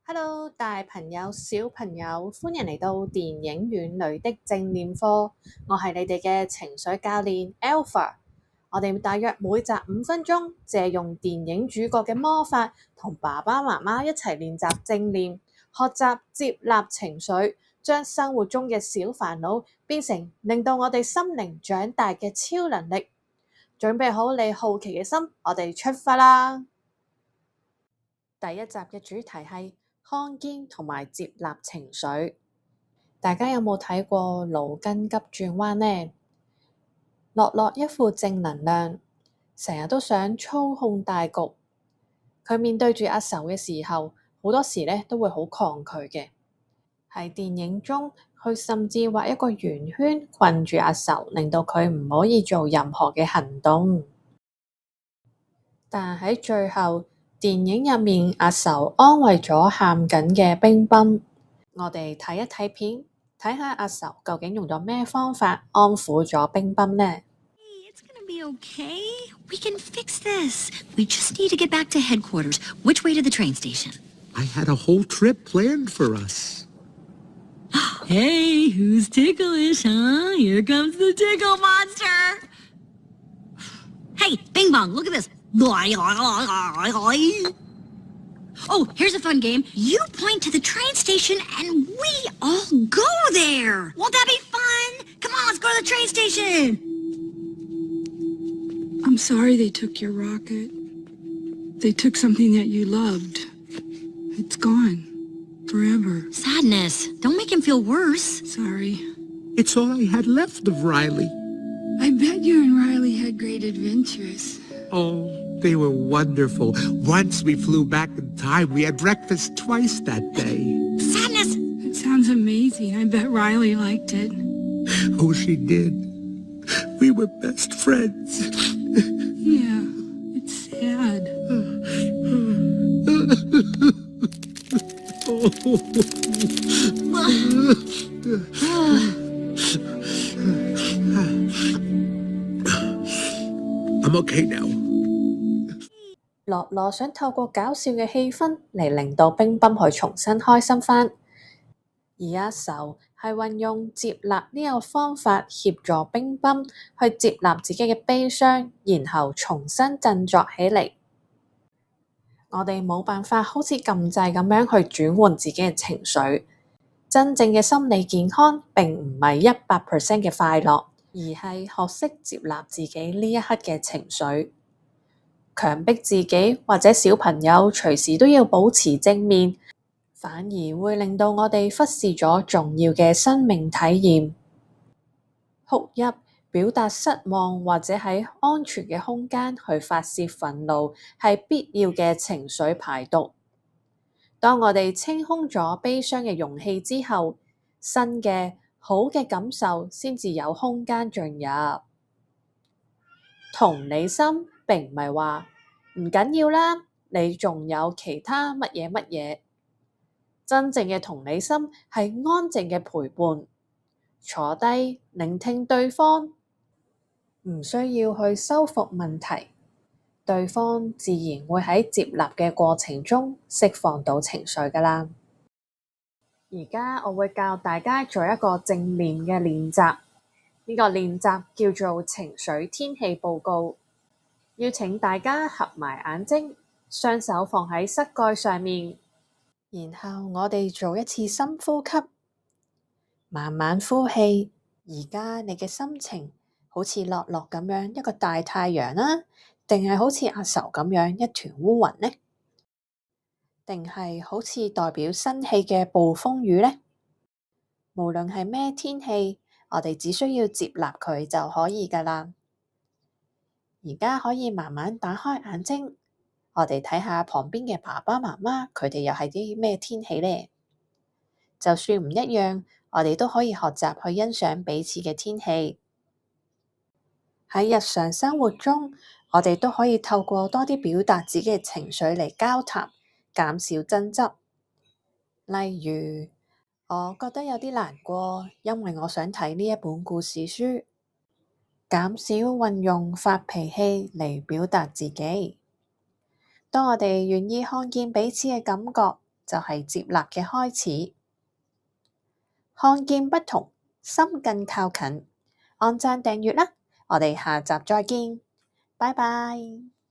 Hello，大朋友、小朋友，歡迎嚟到電影院裏的正念課。我係你哋嘅情緒教練 Alpha。我哋大約每集5分鐘，借用電影主角嘅魔法，同爸爸媽媽一齊練習正念，學習接納情緒，將生活中嘅小煩惱變成令到我哋心靈長大嘅超能力。準備好你好奇嘅心，我哋出發啦！第一集嘅主題係看見同埋接納情緒。大家有冇睇過腦筋急轉彎呢？樂樂一副正能量，成日都想操控大局。佢面對住阿愁嘅時候，好多時咧都會好抗拒嘅。喺電影中，佢甚至畫一個圓圈困住阿愁，令到佢唔可以做任何嘅行動。但喺最後，電影入面，阿愁安慰咗喊緊嘅冰冰。我哋睇一睇片，睇下阿愁究竟用咗咩方法安撫咗冰冰呢？ It's gonna be okay. We can fix this. We just need to get back to headquarters. Which way to the train station? I had a whole trip planned for us. Hey, who's ticklish, huh? Here comes the tickle monster. Hey, Bing Bong, look at this. Oh, here's a fun game. You point to the train station and we all go there. Won't that be fun? Come on, let's go to the train station. I'm sorry they took your rocket. They took something that you loved. It's gone. Forever. Sadness. Don't make him feel worse. Sorry. It's all I had left of Riley. I bet you and Riley had great adventures. Oh, they were wonderful. Once we flew back in time. We had breakfast twice that day. Sadness. It sounds amazing. I bet Riley liked it. Oh, she did. We were best friends. Yeah, it's sad. I'm okay now. 樂樂想透過搞笑嘅氣氛嚟令到冰冰去重新開心返，而阿愁係運用接納呢個方法協助冰冰去接納自己嘅悲傷，然後重新振作起嚟。我哋冇辦法好似撳掣咁樣去轉換自己嘅情緒。真正嘅心理健康並唔係100% 嘅快樂，而係學識接納自己呢一刻嘅情緒。強迫自己或者小朋友隨時都要保持正面，反而會令到我哋忽視咗重要嘅生命體驗。哭泣、表達失望或者喺安全嘅空間去發洩憤怒，係必要嘅情緒排毒。當我哋清空咗悲傷嘅容器之後，新嘅好嘅感受先至有空間進入。同理心並唔係話唔緊要啦，你仲有其他乜嘢乜嘢。真正嘅同理心係安靜嘅陪伴，坐低聆聽對方，唔需要去修復問題，對方自然會喺接納嘅過程中釋放到情緒㗎喇。而家我會教大家做一個正念嘅練習，呢個練習叫做情緒天氣報告。邀請大家合埋眼睛，雙手放喺膝蓋上面，然後我哋做一次深呼吸，慢慢呼氣。而家你嘅心情好似樂樂咁樣一個大太陽啦，定係好似阿愁咁樣一團烏雲呢？定係好似代表生氣嘅暴風雨呢？無論係咩天氣，我哋只需要接納佢就可以㗎喇。而家可以慢慢打開眼睛，我哋睇下旁邊嘅爸爸媽媽，佢哋又係啲咩天氣呢？就算唔一樣，我哋都可以學習去欣賞彼此嘅天氣。喺日常生活中，我哋都可以透過多啲表達自己嘅情緒嚟交談，減少爭執。例如，我覺得有啲難過，因為我想睇呢一本故事書。減少運用發脾氣嚟表達自己。當我哋願意看見彼此嘅感覺，就係接納嘅開始。看見不同，心更靠近。按讚訂閱啦，我哋下集再見，拜拜。